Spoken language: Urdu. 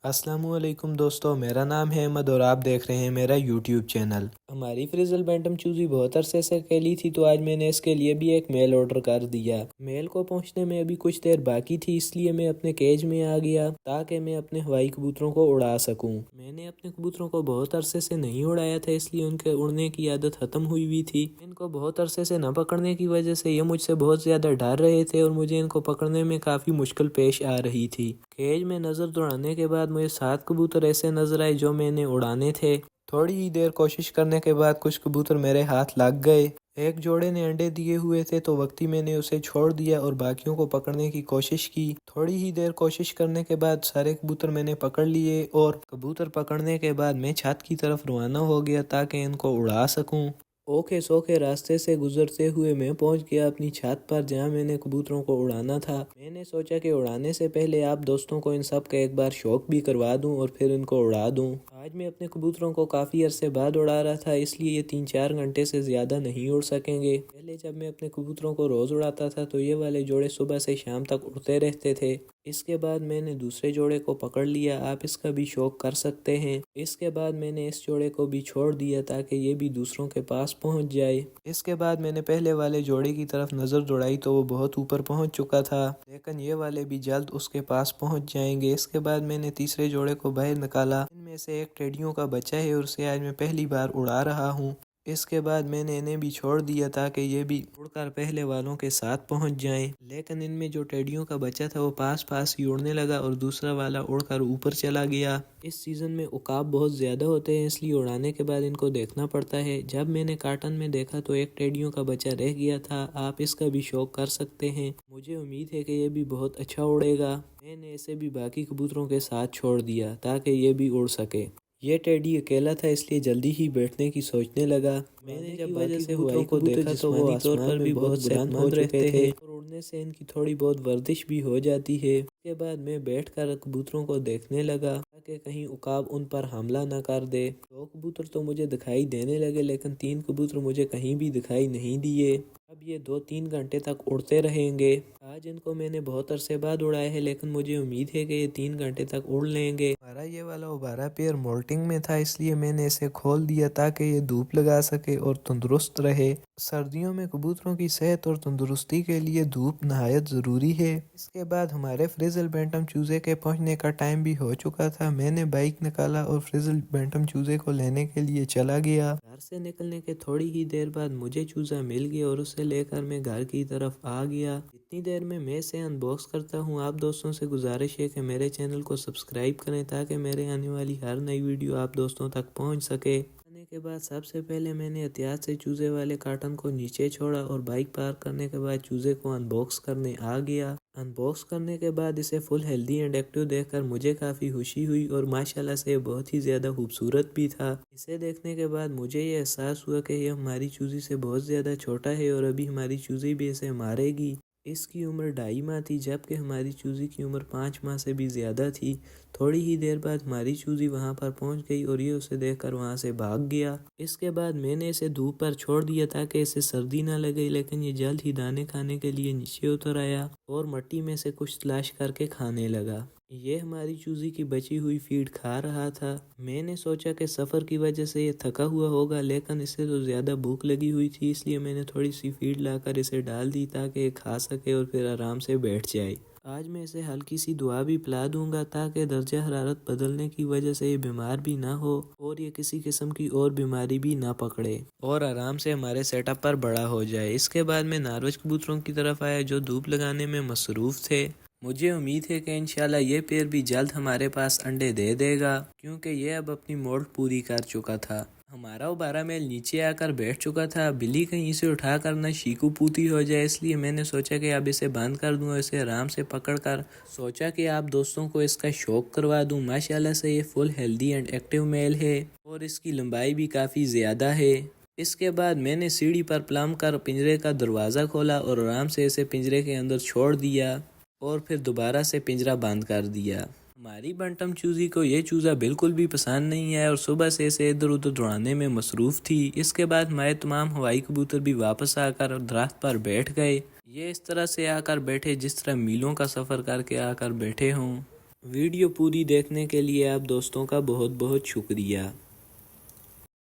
السلام علیکم دوستو، میرا نام ہے احمد اور آپ دیکھ رہے ہیں میرا یوٹیوب چینل۔ ہماری فریزل بینٹم چوزی بہت عرصے سے کھیلی تھی، تو آج میں نے اس کے لیے بھی ایک میل آرڈر کر دیا۔ میل کو پہنچنے میں ابھی کچھ دیر باقی تھی، اس لیے میں اپنے کیج میں آ گیا تاکہ میں اپنے ہوائی کبوتروں کو اڑا سکوں۔ میں نے اپنے کبوتروں کو بہت عرصے سے نہیں اڑایا تھا، اس لیے ان کے اڑنے کی عادت ختم ہوئی تھی۔ ان کو بہت عرصے سے نہ پکڑنے کی وجہ سے یہ مجھ سے بہت زیادہ ڈر رہے تھے اور مجھے ان کو پکڑنے میں کافی مشکل پیش آ رہی تھی۔ کیج میں نظر دوڑانے کے بعد مجھے 7 کبوتر ایسے نظر آئے جو میں نے اڑانے تھے۔ تھوڑی ہی دیر کوشش کرنے کے بعد کچھ کبوتر میرے ہاتھ لگ گئے۔ ایک جوڑے نے انڈے دیے ہوئے تھے، تو وقتی میں نے اسے چھوڑ دیا اور باقیوں کو پکڑنے کی کوشش کی۔ تھوڑی ہی دیر کوشش کرنے کے بعد سارے کبوتر میں نے پکڑ لیے اور کبوتر پکڑنے کے بعد میں چھت کی طرف روانہ ہو گیا تاکہ ان کو اڑا سکوں۔ اوکھے سوکھے راستے سے گزرتے ہوئے میں پہنچ گیا اپنی چھت پر، جہاں میں نے کبوتروں کو اڑانا تھا۔ میں نے سوچا کہ اڑانے سے پہلے آپ دوستوں کو ان سب کا ایک بار شوق بھی کروا دوں اور پھر ان کو اڑا دوں۔ آج میں اپنے کبوتروں کو کافی عرصے بعد اڑا رہا تھا، اس لیے یہ 3-4 گھنٹے سے زیادہ نہیں اڑ سکیں گے۔ پہلے جب میں اپنے کبوتروں کو روز اڑاتا تھا تو یہ والے جوڑے صبح سے شام تک اڑتے رہتے تھے۔ اس کے بعد میں نے دوسرے جوڑے کو پکڑ لیا، آپ اس کا بھی شوق کر سکتے ہیں۔ اس کے بعد میں نے اس جوڑے کو بھی چھوڑ دیا تاکہ یہ بھی دوسروں کے پاس پہنچ جائے۔ اس کے بعد میں نے پہلے والے جوڑے کی طرف نظر دوڑائی تو وہ بہت اوپر پہنچ چکا تھا، لیکن یہ والے بھی جلد اس کے پاس پہنچ جائیں گے۔ اس کے بعد میں نے تیسرے جوڑے کو باہر نکالا، ان میں سے ایک ٹیڈیوں کا بچہ ہے اور اسے آج میں پہلی بار اڑا رہا ہوں۔ اس کے بعد میں نے انہیں بھی چھوڑ دیا تاکہ یہ بھی اڑ کر پہلے والوں کے ساتھ پہنچ جائیں، لیکن ان میں جو ٹیڈیوں کا بچہ تھا وہ پاس ہی اڑنے لگا اور دوسرا والا اڑ کر اوپر چلا گیا۔ اس سیزن میں عقاب بہت زیادہ ہوتے ہیں، اس لیے اڑانے کے بعد ان کو دیکھنا پڑتا ہے۔ جب میں نے کارٹن میں دیکھا تو ایک ٹیڈیوں کا بچہ رہ گیا تھا، آپ اس کا بھی شوق کر سکتے ہیں۔ مجھے امید ہے کہ یہ بھی بہت اچھا اڑے گا۔ میں نے اسے بھی باقی کبوتروں کے ساتھ چھوڑ دیا تاکہ یہ بھی اڑ سکے۔ یہ ٹیڈی اکیلا تھا، اس لیے جلدی ہی بیٹھنے کی سوچنے لگا۔ میں نے جب باقی کبوتروں کو دیکھا تو وہ طور پر بھی بہت بلند ہو چکے تھے اور اڑنے سے ان کی تھوڑی بہت ورزش بھی ہو جاتی ہے۔ اس کے بعد میں بیٹھ کر کبوتروں کو دیکھنے لگا تاکہ کہیں عقاب ان پر حملہ نہ کر دے۔ 2 کبوتر تو مجھے دکھائی دینے لگے، لیکن 3 کبوتر مجھے کہیں بھی دکھائی نہیں دیے۔ اب یہ 2-3 گھنٹے تک اڑتے رہیں گے۔ آج ان کو میں نے بہت عرصے بعد اڑایا ہے، لیکن مجھے امید ہے کہ یہ 3 گھنٹے تک اڑ لیں گے۔ ہمارا یہ والا اوبارہ پیر مولٹنگ میں تھا، اس لیے میں نے اسے کھول دیا تاکہ یہ دھوپ لگا سکے اور تندرست رہے۔ سردیوں میں کبوتروں کی صحت اور تندرستی کے لیے دھوپ نہایت ضروری ہے۔ اس کے بعد ہمارے فریزل بینٹم چوزے کے پہنچنے کا ٹائم بھی ہو چکا تھا۔ میں نے بائک نکالا اور فریزل بینٹم چوزے کو لینے کے لیے چلا گیا۔ گھر سے نکلنے کے تھوڑی ہی دیر بعد مجھے چوزا مل گیا اور اسے لے کر میں گھر کی طرف آ گیا۔ اتنی دیر میں اسے ان باکس کرتا ہوں۔ آپ دوستوں سے گزارش ہے کہ میرے چینل کو سبسکرائب کریں تاکہ میرے آنے والی ہر نئی ویڈیو آپ دوستوں تک پہنچ سکے۔ آنے کے بعد سب سے پہلے میں نے احتیاط سے چوزے والے کارٹن کو نیچے چھوڑا اور بائک پارک کرنے کے بعد چوزے کو ان باکس کرنے آ گیا۔ ان باکس کرنے کے بعد اسے فل ہیلدی اینڈ ایکٹیو دیکھ کر مجھے کافی خوشی ہوئی اور ماشاءاللہ سے بہت ہی زیادہ خوبصورت بھی تھا۔ اسے دیکھنے کے بعد مجھے یہ احساس ہوا کہ یہ ہماری چوزی سے بہت زیادہ چھوٹا ہے اور ابھی ہماری چوزی بھی اسے مارے گی۔ اس کی عمر 2.5 ماہ تھی، جبکہ ہماری چوزی کی عمر 5 ماہ سے بھی زیادہ تھی۔ تھوڑی ہی دیر بعد ہماری چوزی وہاں پر پہنچ گئی اور یہ اسے دیکھ کر وہاں سے بھاگ گیا۔ اس کے بعد میں نے اسے دھوپ پر چھوڑ دیا تاکہ اسے سردی نہ لگے، لیکن یہ جلد ہی دانے کھانے کے لیے نیچے اتر آیا اور مٹی میں سے کچھ تلاش کر کے کھانے لگا۔ یہ ہماری چوزی کی بچی ہوئی فیڈ کھا رہا تھا۔ میں نے سوچا کہ سفر کی وجہ سے یہ تھکا ہوا ہوگا، لیکن اسے تو زیادہ بھوک لگی ہوئی تھی، اس لیے میں نے تھوڑی سی فیڈ لا کر اسے ڈال دی تاکہ یہ کھا سکے اور پھر آرام سے بیٹھ جائے۔ آج میں اسے ہلکی سی دعا بھی پلا دوں گا تاکہ درجہ حرارت بدلنے کی وجہ سے یہ بیمار بھی نہ ہو اور یہ کسی قسم کی اور بیماری بھی نہ پکڑے اور آرام سے ہمارے سیٹ اپ پر بڑا ہو جائے۔ اس کے بعد میں نارویج کبوتروں کی طرف آیا جو دھوپ لگانے میں مصروف تھے۔ مجھے امید ہے کہ انشاءاللہ یہ پیر بھی جلد ہمارے پاس انڈے دے دے گا، کیونکہ یہ اب اپنی مولٹ پوری کر چکا تھا۔ ہمارا اوبارہ میل نیچے آ کر بیٹھ چکا تھا۔ بلی کہیں اسے اٹھا کر نہ شیکو پوتی ہو جائے، اس لیے میں نے سوچا کہ اب اسے بند کر دوں اور اسے آرام سے پکڑ کر سوچا کہ آپ دوستوں کو اس کا شوق کروا دوں۔ ماشاءاللہ سے یہ فل ہیلدی اینڈ ایکٹیو میل ہے اور اس کی لمبائی بھی کافی زیادہ ہے۔ اس کے بعد میں نے سیڑھی پر پلم کر پنجرے کا دروازہ کھولا اور آرام سے اسے پنجرے کے اندر چھوڑ دیا اور پھر دوبارہ سے پنجرہ بند کر دیا۔ ہماری بنٹم چوزی کو یہ چوزا بالکل بھی پسند نہیں آیا اور صبح سے اسے ادھر ادھر دوڑانے میں مصروف تھی۔ اس کے بعد ہمارے تمام ہوائی کبوتر بھی واپس آ کر درخت پر بیٹھ گئے۔ یہ اس طرح سے آ کر بیٹھے جس طرح میلوں کا سفر کر کے آ کر بیٹھے ہوں۔ ویڈیو پوری دیکھنے کے لیے آپ دوستوں کا بہت بہت شکریہ۔